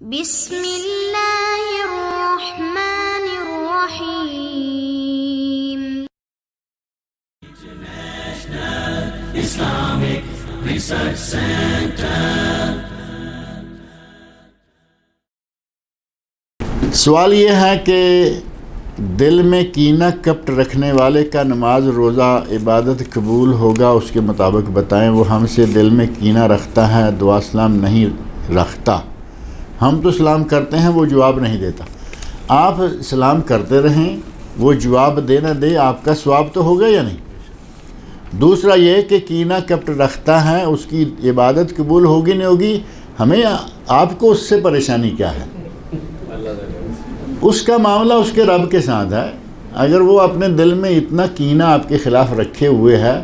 بسم اللہ الرحمن الرحیم. Islamic Research Center. سوال یہ ہے کہ دل میں کینہ کپٹ رکھنے والے کا نماز روزہ عبادت قبول ہوگا؟ اس کے مطابق بتائیں. وہ ہم سے دل میں کینہ رکھتا ہے، دعا سلام نہیں رکھتا. ہم تو سلام کرتے ہیں، وہ جواب نہیں دیتا. آپ سلام کرتے رہیں، وہ جواب دے نہ دے، آپ کا ثواب تو ہوگا یا نہیں؟ دوسرا یہ کہ کینہ کپٹ رکھتا ہے، اس کی عبادت قبول ہوگی نہیں ہوگی، ہمیں آپ کو اس سے پریشانی کیا ہے؟ اس کا معاملہ اس کے رب کے ساتھ ہے. اگر وہ اپنے دل میں اتنا کینہ آپ کے خلاف رکھے ہوئے ہے،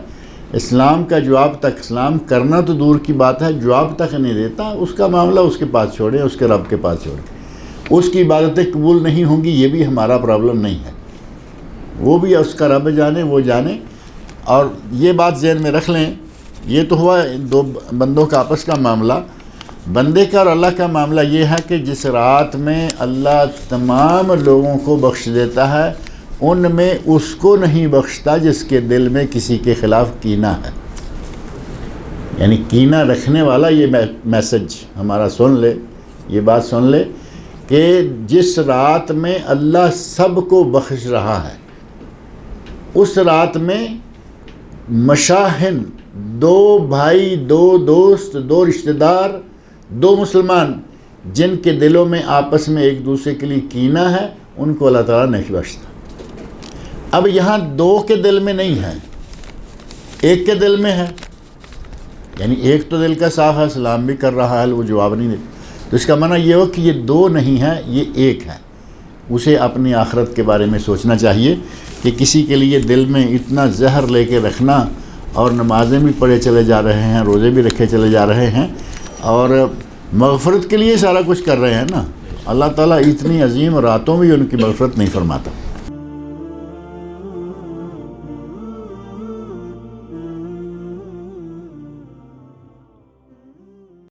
اسلام کا جواب تک، اسلام کرنا تو دور کی بات ہے، جواب تک نہیں دیتا، اس کا معاملہ اس کے پاس چھوڑیں، اس کے رب کے پاس چھوڑیں. اس کی عبادتیں قبول نہیں ہوں گی، یہ بھی ہمارا پرابلم نہیں ہے، وہ بھی اس کا رب جانے، وہ جانے. اور یہ بات ذہن میں رکھ لیں، یہ تو ہوا دو بندوں کا آپس کا معاملہ. بندے کا اور اللہ کا معاملہ یہ ہے کہ جس رات میں اللہ تمام لوگوں کو بخش دیتا ہے، ان میں اس کو نہیں بخشتا جس کے دل میں کسی کے خلاف کینہ ہے. یعنی کینہ رکھنے والا، یہ میسج ہمارا سن لے، یہ بات سن لے کہ جس رات میں اللہ سب کو بخش رہا ہے، اس رات میں مشاہن، دو بھائی، دو دوست، دو رشتہ دار، دو مسلمان جن کے دلوں میں آپس میں ایک دوسرے کے لیے کینہ ہے، ان کو اللہ تعالیٰ نہیں بخشتا. اب یہاں دو کے دل میں نہیں ہے، ایک کے دل میں ہے. یعنی ایک تو دل کا صاف ہے، سلام بھی کر رہا ہے، وہ جواب نہیں دیتا. تو اس کا معنی یہ ہو کہ یہ دو نہیں ہے، یہ ایک ہے. اسے اپنی آخرت کے بارے میں سوچنا چاہیے کہ کسی کے لیے دل میں اتنا زہر لے کے رکھنا، اور نمازیں بھی پڑھے چلے جا رہے ہیں، روزے بھی رکھے چلے جا رہے ہیں، اور مغفرت کے لیے سارا کچھ کر رہے ہیں نا. اللہ تعالیٰ اتنی عظیم راتوں میں ان کی مغفرت نہیں فرماتا.